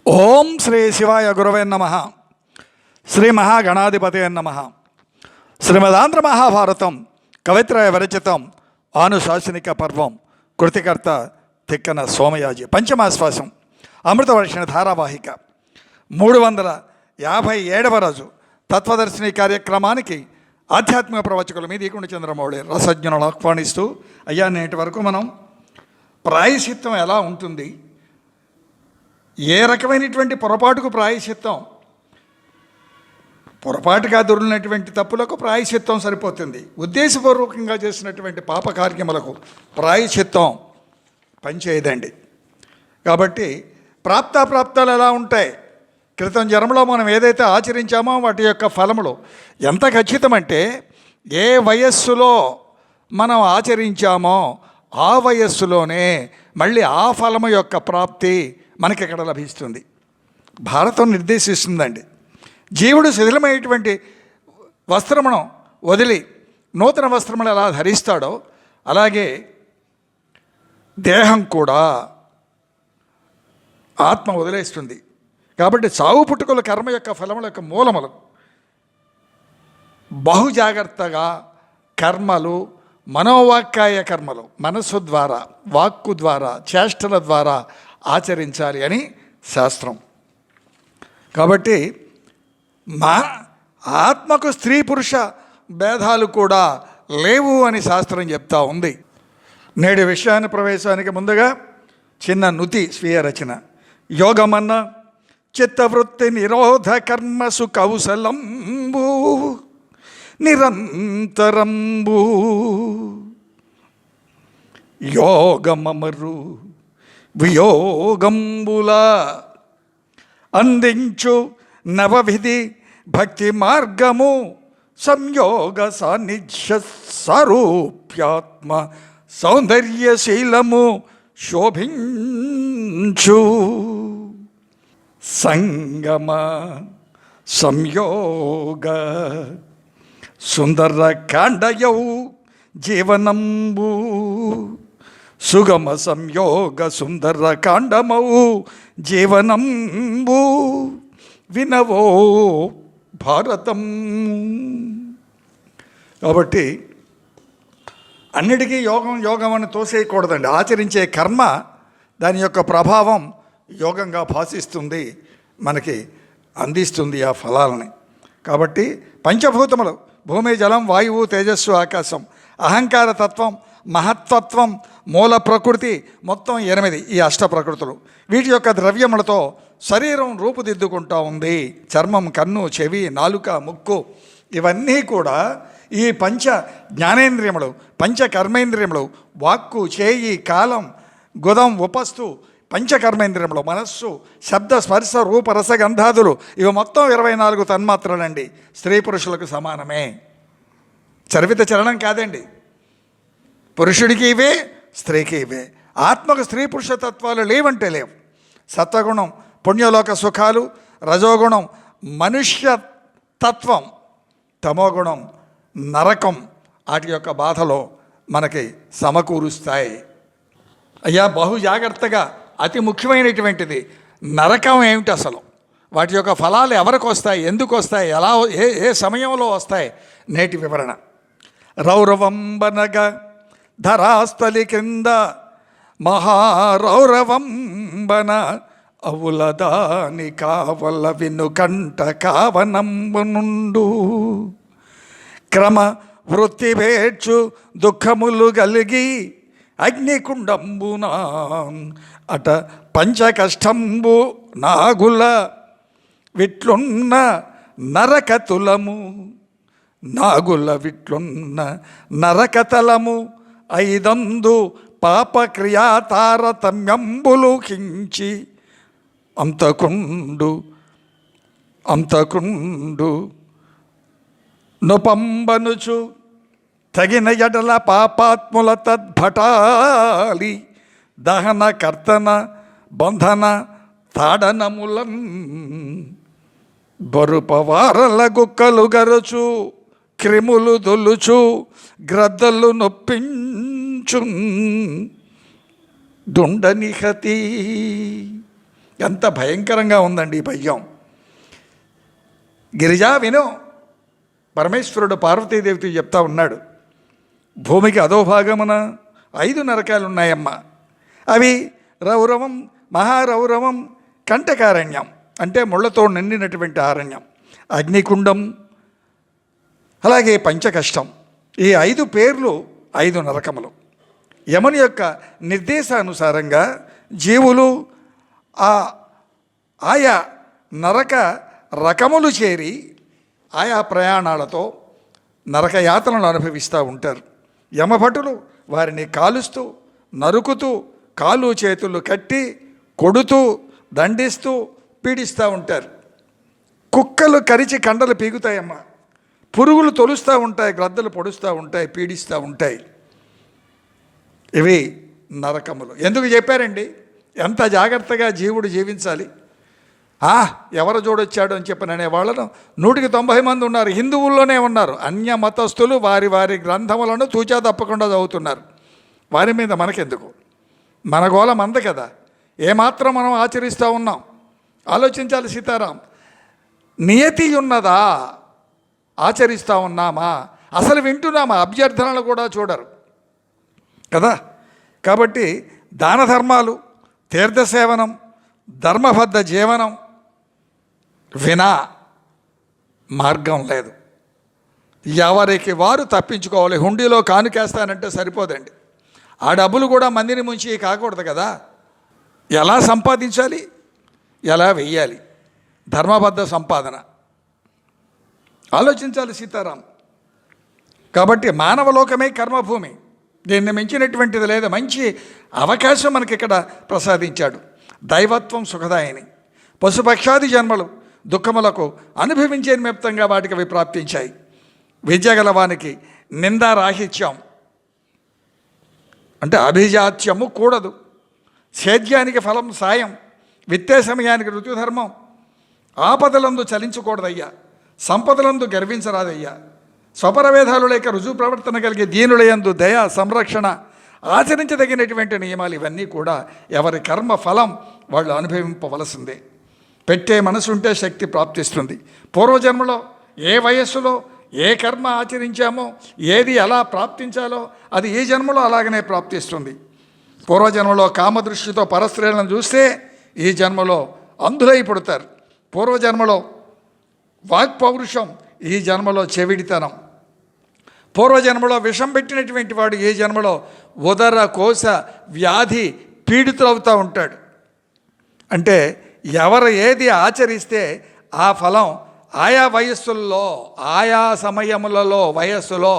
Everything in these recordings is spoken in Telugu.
ఓం శ్రీ శివాయ గురవే నమ. శ్రీ మహాగణాధిపతే నమ. శ్రీమదాంధ్ర మహాభారతం కవిత్రయ విరచితం ఆనుశాసనిక పర్వం. కృతికర్త తిక్కన సోమయాజి. పంచమాశ్వాసం అమృతవర్షిణ ధారావాహిక 357వ రోజు తత్వదర్శిని కార్యక్రమానికి ఆధ్యాత్మిక ప్రవచకుల మీద ఈకుండ చంద్రమౌళి రసజ్ఞులను ఆహ్వానిస్తూ, అయ్యా నేటి వరకు మనం ప్రాయశ్చిత్తం ఎలా ఉంటుంది, ఏ రకమైనటువంటి పొరపాటుకు ప్రాయశ్చిత్తం, పొరపాటుగా దొరికినటువంటి తప్పులకు ప్రాయశ్చిత్తం సరిపోతుంది, ఉద్దేశపూర్వకంగా చేసినటువంటి పాపకార్యములకు ప్రాయశ్చిత్తం పనిచేయదండి. కాబట్టి ప్రాప్తాలు ఎలా ఉంటాయి, క్రితం జన్మలో మనం ఏదైతే ఆచరించామో వాటి యొక్క ఫలములు ఎంత ఖచ్చితమంటే, ఏ వయస్సులో మనం ఆచరించామో ఆ వయస్సులోనే మళ్ళీ ఆ ఫలము యొక్క ప్రాప్తి మనకి ఇక్కడ లభిస్తుంది. భారతం నిర్దేశిస్తుందండి. జీవుడు శిథిలమైనటువంటి వస్త్రమును వదిలి నూతన వస్త్రములు ఎలా ధరిస్తాడో అలాగే దేహం కూడా ఆత్మ వదిలేస్తుంది. కాబట్టి చావు పుట్టుకల కర్మ యొక్క ఫలముల యొక్క మూలములు బహు జాగ్రత్తగా కర్మలు, మనోవాక్కాయ కర్మలు మనస్సు ద్వారా, వాక్కు ద్వారా, చేష్టల ద్వారా ఆచరించాలి అని శాస్త్రం. కాబట్టి మా ఆత్మకు స్త్రీ పురుష భేదాలు కూడా లేవు అని శాస్త్రం చెప్తా ఉంది. నేటి విషయాన్ని ప్రవేశానికి ముందుగా చిన్న నుతి స్వీయ రచన. యోగమన్న చిత్తవృత్తి నిరోధ కర్మసు కౌశలంబు నిరంతరంబు యోగమమరు వియోగంబుల అందించు నవవిధి భక్తి మార్గము సంయోగ సాన్నిధ్య సారూప్యాత్మ సౌందర్యశీలము శోభించు సంగమ సంయోగ సుందర కాండయౌ జీవనంబు సుగమ సంయోగ సుందర కాండమౌ జీవనంబు వినవో భారతం. కాబట్టి అన్నిటికీ యోగం అని తోసేయకూడదండి. ఆచరించే కర్మ దాని యొక్క ప్రభావం యోగంగా భాషిస్తుంది, మనకి అందిస్తుంది ఆ ఫలాలని. కాబట్టి పంచభూతములు భూమి, జలం, వాయువు, తేజస్సు, ఆకాశం, అహంకార తత్వం, మహత్తత్వం, మూల ప్రకృతి, మొత్తం 8 ఈ అష్ట ప్రకృతులు. వీటి యొక్క ద్రవ్యములతో శరీరం రూపుదిద్దుకుంటూ ఉంది. చర్మం, కన్ను, చెవి, నాలుక, ముక్కు ఇవన్నీ కూడా ఈ పంచ జ్ఞానేంద్రియములు, పంచ కర్మేంద్రియములు, వాక్కు, చేయి, కాలం, గుదం, ఉపస్థు, పంచకర్మేంద్రియములు, మనస్సు, శబ్ద, స్పర్శ, రూప, రస, గంధాదులు ఇవి మొత్తం 24 తన్మాత్రలండి. స్త్రీ పురుషులకు సమానమే. చర్విత చలనం కాదండి. పురుషుడికి ఇవే, స్త్రీకి ఇవే. ఆత్మకు స్త్రీ పురుష తత్వాలు లేవంటే లేవు. సత్వగుణం పుణ్యలోక సుఖాలు, రజోగుణం మనుష్య తత్వం, తమోగుణం నరకం వాటి యొక్క బాధలో మనకి సమకూరుస్తాయి. అయ్యా బహు జాగ్రత్తగా, అతి ముఖ్యమైనటువంటిది నరకం ఏమిటి, అసలు వాటి యొక్క ఫలాలు ఎవరికి వస్తాయి, ఎందుకు వస్తాయి, ఎలా ఏ సమయంలో వస్తాయి, నేటి వివరణ. రౌరవంబనగ ధరాస్థలి కింద మహారౌరవంబన అవులదాని కావల వినుకంట కావనంబు నుండు క్రమ వృత్తి వేర్చు దుఃఖములు కలిగి అగ్నికుండంబునా అట పంచకష్టంబు నాగుల విట్లున్న నరకతులము నాగుల విట్లున్న నరకతలము 5 పాపక్రియా తారతమ్యంబులు కించి అంతకుండు నొపంబనుచు తగిన ఎడల పాపాత్ముల తద్భటాలి దహన కర్తన బంధన తాడనములం బరుపవారల గుక్కలు గరచు క్రిములు దొల్లుచు గ్రద్దలు నొప్పించు దుండనిహతి ఎంత భయంకరంగా ఉందండి ఈ పద్యం. గిరిజా విను, పరమేశ్వరుడు పార్వతీదేవితో చెప్తా ఉన్నాడు, భూమికి అధోభాగమున 5 నరకాలు ఉన్నాయమ్మ. అవి రౌరవం, మహారౌరవం, కంటకారణ్యం అంటే ముళ్ళతో నిండినటువంటి అరణ్యం, అగ్నికుండం, అలాగే పంచకష్టం. ఈ 5 పేర్లు 5 నరకములు. యముని యొక్క నిర్దేశానుసారంగా జీవులు ఆయా నరక రకములు చేరి ఆయా ప్రయాణాలతో నరకయాతనలు అనుభవిస్తూ ఉంటారు. యమభటులు వారిని కాలుస్తూ, నరుకుతూ, కాళ్ళు చేతులు కట్టి కొడుతూ, దండిస్తూ, పీడిస్తూ ఉంటారు. కుక్కలు కరిచి కండలు పీగుతాయమ్మ, పురుగులు తొలుస్తూ ఉంటాయి, గ్రద్దలు పొడుస్తూ ఉంటాయి, పీడిస్తూ ఉంటాయి. ఇవి నరకములు. ఎందుకు చెప్పారండి? ఎంత జాగ్రత్తగా జీవుడు జీవించాలి. ఎవరు జోడొచ్చాడు అని చెప్పిననే వాళ్ళను 190 మంది ఉన్నారు, హిందువుల్లోనే ఉన్నారు. అన్య మతస్థులు వారి వారి గ్రంథములను తూచా తప్పకుండా చదువుతున్నారు. వారి మీద మనకెందుకు? మన గోళ మంద కదా, ఏమాత్రం మనం ఆచరిస్తూ ఉన్నాం ఆలోచించాలి సీతారాం. నియతి ఉన్నదా? ఆచరిస్తూ ఉన్నామా? అసలు వింటున్నామా? అభ్యర్థనలు కూడా చూడరు కదా. కాబట్టి దాన ధర్మాలు, తీర్థసేవనం, ధర్మబద్ధ జీవనం వినా మార్గం లేదు. ఎవరికి వారు తప్పించుకోవాలి. హుండీలో కానుకేస్తానంటే సరిపోదండి. ఆ డబ్బులు కూడా మందిని ముంచి కాకూడదు కదా. ఎలా సంపాదించాలి, ఎలా వెయ్యాలి? ధర్మబద్ధ సంపాదన ఆలోచించాలి సీతారాం. కాబట్టి మానవలోకమే కర్మభూమి, దీన్ని మించినటువంటిది లేదు. మంచి అవకాశం మనకి ఇక్కడ ప్రసాదించాడు. దైవత్వం సుఖదాయిని. పశుపక్షాది జన్మలు దుఃఖములకు అనుభవించే నిమిత్తంగా వాటికి అవి ప్రాప్తించాయి. విద్య గలవానికి నిందారాహిత్యం అంటే అభిజాత్యము కూడదు. సేద్యానికి ఫలం సాయం, విత్తే సమయానికి ఋతుధర్మం. ఆపదలందు చలించకూడదయ్యా, సంపదలందు గర్వించరాదయ్యా. స్వపరవేధాలు లేక రుజువు ప్రవర్తన కలిగే దీనులయందు దయ, సంరక్షణ, ఆచరించదగినటువంటి నియమాలు ఇవన్నీ కూడా ఎవరి కర్మ ఫలం వాళ్ళు అనుభవింపవలసిందే. పెట్టే మనసు ఉంటే శక్తి ప్రాప్తిస్తుంది. పూర్వజన్మలో ఏ వయస్సులో ఏ కర్మ ఆచరించామో, ఏది ఎలా ప్రాప్తించాలో అది ఈ జన్మలో అలాగనే ప్రాప్తిస్తుంది. పూర్వజన్మలో కామదృష్టితో పరస్త్రీలను చూస్తే ఈ జన్మలో అంధులై పుడతారు. పూర్వజన్మలో వాక్పౌరుషం, ఈ జన్మలో చెవిడితనం. పూర్వజన్మలో విషం పెట్టినటువంటి వాడు ఈ జన్మలో ఉదర కోశ వ్యాధి పీడితులవుతూ ఉంటాడు. అంటే ఎవరు ఏది ఆచరిస్తే ఆ ఫలం ఆయా వయస్సుల్లో, ఆయా సమయములలో, వయస్సులో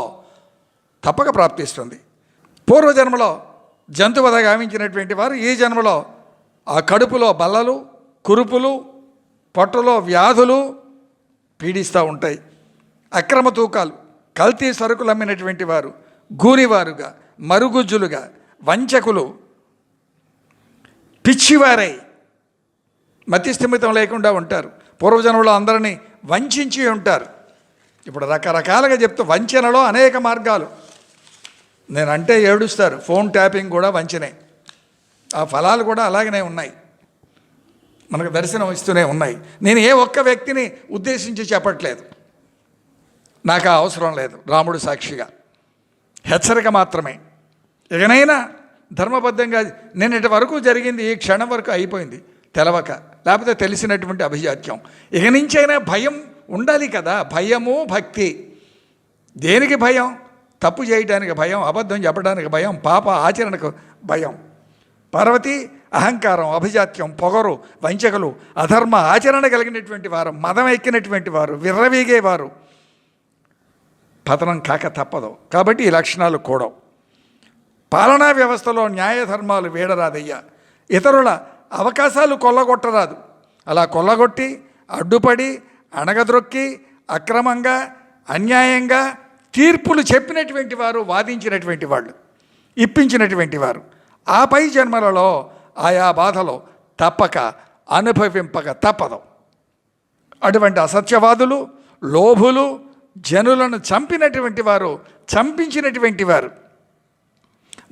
తప్పక ప్రాప్తిస్తుంది. పూర్వజన్మలో జంతువధ గావించినటువంటి వారు ఈ జన్మలో ఆ కడుపులో బల్లలు, కురుపులు, పొట్టలో వ్యాధులు పీడిస్తూ ఉంటాయి. అక్రమ తూకాలు, కల్తీ సరుకులు అమ్మినటువంటి వారు గూనివారుగా, మరుగుజ్జులుగా, వంచకులు, పిచ్చివారై మతిస్థిమితం లేకుండా ఉంటారు. పూర్వజన్మలో అందరినీ వంచి ఉంటారు. ఇప్పుడు రకరకాలుగా చెప్తూ వంచనలో అనేక మార్గాలు. నేనంటే ఏడుస్తారు. ఫోన్ ట్యాపింగ్ కూడా వంచనే. ఆ ఫలాలు కూడా అలాగనే ఉన్నాయి, మనకు దర్శనం ఇస్తూనే ఉన్నాయి. నేను ఏ ఒక్క వ్యక్తిని ఉద్దేశించి చెప్పట్లేదు, నాకు అవసరం లేదు. రాముడు సాక్షిగా హెచ్చరిక మాత్రమే. ఇకనైనా ధర్మబద్ధంగా నిన్నటి వరకు జరిగింది ఈ క్షణం వరకు అయిపోయింది తెలవక, లేకపోతే తెలిసినటువంటి అభిజాత్యం. ఇక నుంచైనా భయం ఉండాలి కదా. భయము భక్తి. దేనికి భయం? తప్పు చేయడానికి భయం, అబద్ధం చెప్పడానికి భయం, పాప ఆచరణకు భయం. పార్వతి అహంకారం, అభిజాత్యం, పొగరు, వంచకులు, అధర్మ ఆచరణ కలిగినటువంటి వారు, మదం ఎక్కినటువంటి వారు, విర్రవీగేవారు పతనం కాక తప్పదు. కాబట్టి ఈ లక్షణాలు కూడవు. పాలనా వ్యవస్థలో న్యాయ ధర్మాలు వీడరాదయ్యా. ఇతరుల అవకాశాలు కొల్లగొట్టరాదు. అలా కొల్లగొట్టి, అడ్డుపడి, అణగద్రొక్కి, అక్రమంగా, అన్యాయంగా తీర్పులు చెప్పినటువంటి వారు, వాదించినటువంటి వాళ్ళు, ఇప్పించినటువంటి వారు ఆ పై జన్మలలో ఆయా బాధలు తప్పక అనుభవింపక తప్పదు. అటువంటి అసత్యవాదులు, లోభులు, జనులను చంపినటువంటి వారు, చంపించినటువంటి వారు,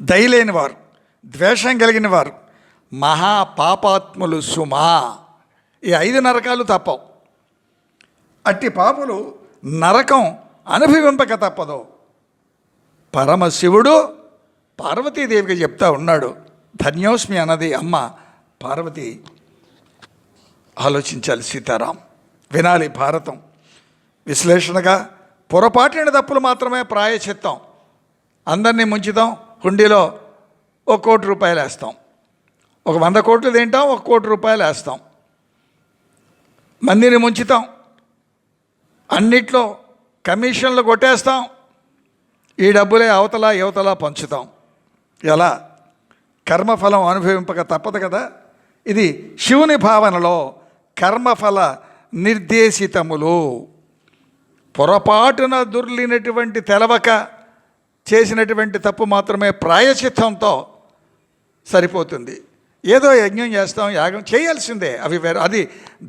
దయలేని వారు, ద్వేషం కలిగిన వారు, మహాపాపాత్ములు సుమా. ఈ 5 నరకాలు తప్పవు. అట్టి పాపులు నరకం అనుభవింపక తప్పదు. పరమశివుడు పార్వతీదేవికి చెప్తా ఉన్నాడు. ధన్యోస్మి అన్నది అమ్మ పార్వతి. ఆలోచించాలి సీతారాం, వినాలి భారతం. విశ్లేషణగా పొరపాటిన తప్పులు మాత్రమే ప్రాయచిత్తం. అందరినీ ముంచుతాం, హుండీలో 1 కోటి రూపాయలు వేస్తాం, ఒక 100 కోట్లు తింటాం, 1 కోటి రూపాయలు వేస్తాం. మందిని ముంచుతాం, అన్నిట్లో కమిషన్లు కొట్టేస్తాం, ఈ డబ్బులే అవతల యువతల పంచుతాం. ఎలా? కర్మఫలం అనుభవింపక తప్పదు కదా. ఇది శివుని భావనలో కర్మఫల నిర్దేశితములు. పొరపాటున దొర్లినటువంటి తెలవక చేసినటువంటి తప్పు మాత్రమే ప్రాయచిత్తంతో సరిపోతుంది. ఏదో యజ్ఞం చేస్తాం, యాగం చేయాల్సిందే, అవి వేరు. అది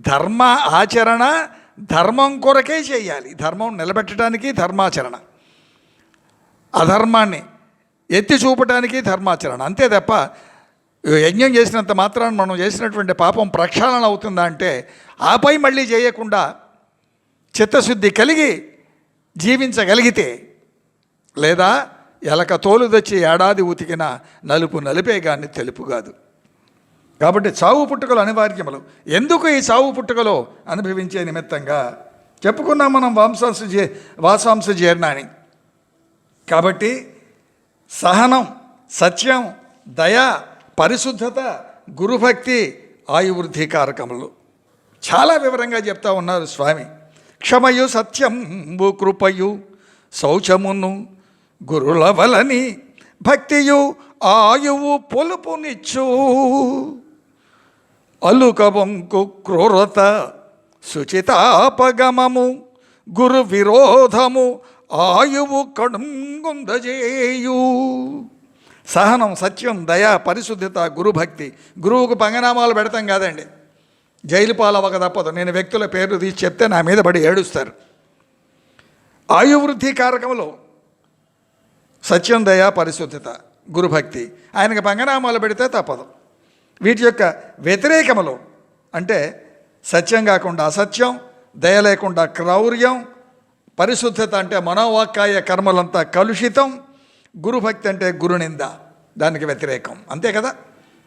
ధర్మ ఆచరణ, ధర్మం కొరకే చేయాలి. ధర్మం నిలబెట్టడానికి ధర్మాచరణ, అధర్మాన్ని ఎత్తి చూపడానికి ధర్మాచరణ, అంతే తప్ప యజ్ఞం చేసినంత మాత్రాన మనం చేసినటువంటి పాపం ప్రక్షాళన అవుతుందా అంటే, ఆపై మళ్ళీ చేయకుండా చిత్తశుద్ధి కలిగి జీవించగలిగితే, లేదా ఎలక తోలు తెచ్చి ఏడాది ఉతికిన నలుపు నలిపే కానీ తెలుపు కాదు. కాబట్టి చావు పుట్టుకలు అనివార్యములు. ఎందుకు ఈ చావు పుట్టుకలో అనుభవించే నిమిత్తంగా చెప్పుకున్నాం మనం వాసాంశ జీర్ణాన్ని. కాబట్టి సహనం, సత్యం, దయ, పరిశుద్ధత, గురుభక్తి ఆయువృద్ధి కారకములు చాలా వివరంగా చెప్తా ఉన్నారు స్వామి. క్షమయు సత్యంబు కృపయు శౌచమును గురులవలని భక్తియు ఆయువు పొలుపునిచ్చు. అలుకవంకు క్రూరత శుచితాపగమము గురు విరోధము ఆయువు కడుంగుందజేయు. సహనం, సత్యం, దయ, పరిశుద్ధత, గురుభక్తి. గురువుకు పంగనామాలు పెడతాం కాదండి, జైలు పాలవక తప్పదు. నేను వ్యక్తుల పేర్లు తీసి చెప్తే నా మీద పడి ఏడుస్తారు. ఆయువృద్ధి కారకములు సత్యం, దయ, పరిశుద్ధత, గురుభక్తి. ఆయనకు పంగనామాలు పెడితే తప్పదు. వీటి యొక్క వ్యతిరేకములు అంటే సత్యం కాకుండా అసత్యం, దయ లేకుండా క్రౌర్యం, పరిశుద్ధత అంటే మనోవాక్కాయ కర్మలంతా కలుషితం, గురుభక్తి అంటే గురునింద, దానికి వ్యతిరేకం. అంతే కదా,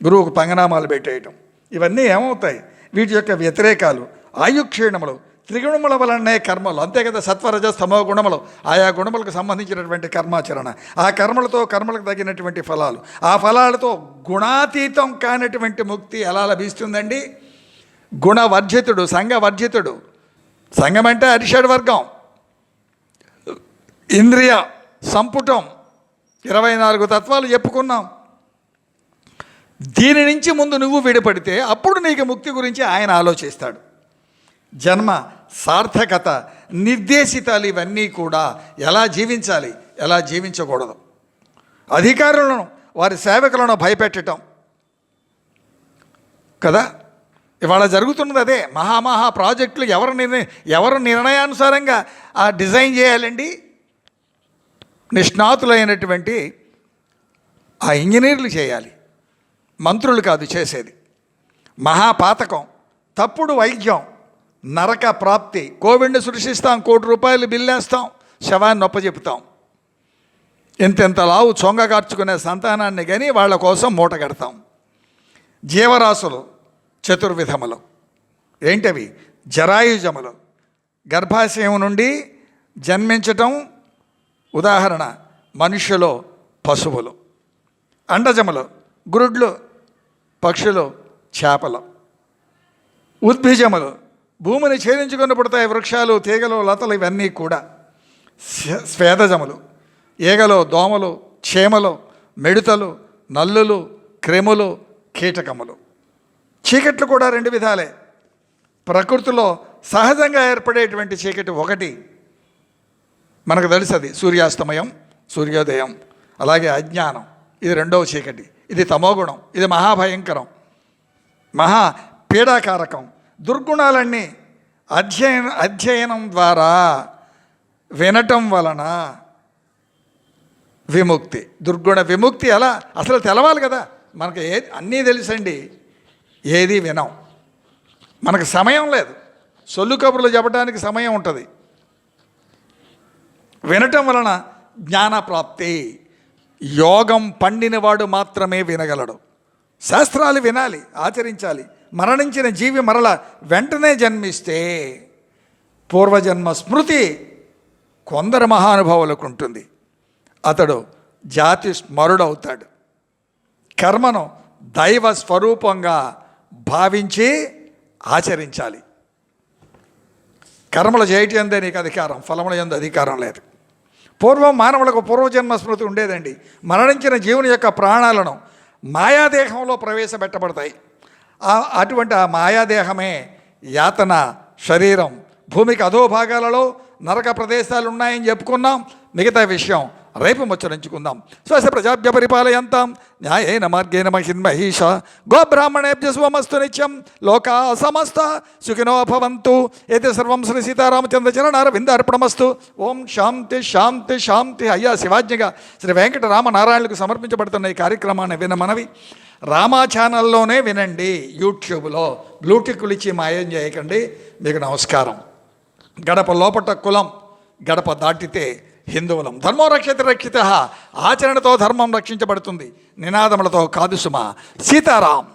గురువుకు పంగనామాలు పెట్టేయటం. ఇవన్నీ ఏమవుతాయి? వీటి యొక్క వ్యతిరేకాలు ఆయుక్షీణములు, త్రిగుణముల వలనే కర్మలు. అంతే కదా, సత్వరజ స్తమో గుణములు, ఆయా గుణములకు సంబంధించినటువంటి కర్మాచరణ, ఆ కర్మలతో కర్మలకు తగినటువంటి ఫలాలు, ఆ ఫలాలతో గుణాతీతం కానటువంటి ముక్తి ఎలా లభిస్తుందండి? గుణవర్జితుడు, సంఘవర్జితుడు. సంఘం అంటే అరిషడ్ వర్గం, ఇంద్రియ సంపుటం, 24 తత్వాలు చెప్పుకున్నాం. దీని నుంచి ముందు నువ్వు విడిపడితే అప్పుడు నీకు ముక్తి గురించి ఆయన ఆలోచిస్తాడు. జన్మ సార్థకత, నిర్దేశితాలు ఇవన్నీ కూడా ఎలా జీవించాలి, ఎలా జీవించకూడదు. అధికారులను, వారి సేవకులను భయపెట్టడం కదా ఇవాళ జరుగుతున్నది. అదే మహామహా ప్రాజెక్టులు ఎవరు నిర్ణయానుసారంగా ఆ డిజైన్ చేయాలండి? నిష్ణాతులైనటువంటి ఆ ఇంజనీర్లు చేయాలి, మంత్రులు కాదు చేసేది. మహాపాతకం, తప్పుడు వైద్యం, నరక ప్రాప్తి. కోవిడ్ని సృష్టిస్తాం, 1 కోటి రూపాయలు బిల్లేస్తాం, శవాన్ని నొప్పచెపుతాం. ఎంతెంత లావు చొంగగార్చుకునే సంతానాన్ని కానీ వాళ్ళ కోసం మూట కడతాం. జీవరాశులు చతుర్విధములు. ఏంటవి? జరాయుజములు, గర్భాశయం నుండి జన్మించటం. ఉదాహరణ మనుష్యులు, పశువులు. అండజములు, గురుడ్లు, పక్షులు, చేపలు. ఉద్భిజములు, భూమిని ఛేదించుకొని పుడతాయి వృక్షాలు, తీగలు, లతలు, ఇవన్నీ కూడా. స్వేదజములు, ఈగలు, దోమలు, చీమలు, మిడతలు, నల్లులు, క్రిములు, కీటకములు. చీకట్లు కూడా 2 విధాలే. ప్రకృతిలో సహజంగా ఏర్పడేటువంటి చీకటి ఒకటి మనకు తెలుసది, సూర్యాస్తమయం, సూర్యోదయం. అలాగే అజ్ఞానం, ఇది 2వ చీకటి. ఇది తమోగుణం, ఇది మహాభయంకరం, మహా పీడాకారకం. దుర్గుణాలన్నీ అధ్యయనం ద్వారా, వినటం వలన విముక్తి. దుర్గుణ విముక్తి ఎలా? అసలు తెలవాలి కదా. మనకు అన్నీ తెలుసండి, ఏది వినం. మనకు సమయం లేదు. సొల్లు కబుర్లు చెప్పడానికి సమయం ఉంటుంది. వినటం వలన జ్ఞానప్రాప్తి. యోగం పండినవాడు మాత్రమే వినగలడు. శాస్త్రాలు వినాలి, ఆచరించాలి. మరణించిన జీవి మరల వెంటనే జన్మిస్తే పూర్వజన్మ స్మృతి కొందరు మహానుభావులకు ఉంటుంది. అతడు జాతి స్మరుడవుతాడు. కర్మను దైవ స్వరూపంగా భావించి ఆచరించాలి. కర్మలు చేయటం అందే నీకు అధికారం, ఫలముల యందు అధికారం లేదు. పూర్వం మానవులకు పూర్వజన్మ స్మృతి ఉండేదండి. మరణించిన జీవుని యొక్క ప్రాణాలను మాయాదేహంలో ప్రవేశపెట్టబడతాయి. అటువంటి ఆ మాయాదేహమే యాతన శరీరం. భూమికి అధోభాగాలలో నరక ప్రదేశాలు ఉన్నాయని చెప్పుకున్నాం. మిగతా విషయం రేపు ముచ్చరించుకుందాం. స్వస్య ప్రజాభ్య పరిపాలయంతాం న్యాయేన మార్గేణ మహిన్మహీష గోబ్రాహ్మణేభ్య శుభమస్తు నిత్యం. లోకా సమస్త సుఖినో భవంతు. ఏతే సర్వం శ్రీ సీతారామచంద్ర చరణారవిందార్పణమస్తు. ఓం శాంతి శాంతి శాంతి. అయ్యా శివాజ్ఞగా శ్రీ వెంకటరామనారాయణులకు సమర్పించబడుతున్న ఈ కార్యక్రమాన్ని వినమనవి. రామా ఛానల్లోనే వినండి, యూట్యూబ్లో బ్లూటిక్లు ఇచ్చి మాయం చేయకండి. మీకు నమస్కారం. గడప లోపట కులం, గడప దాటితే హిందువులం. ధర్మో రక్షతి రక్షిత. ఆచరణతో ధర్మం రక్షించబడుతుంది, నినాదములతో కాదు సుమా. సీతారాం.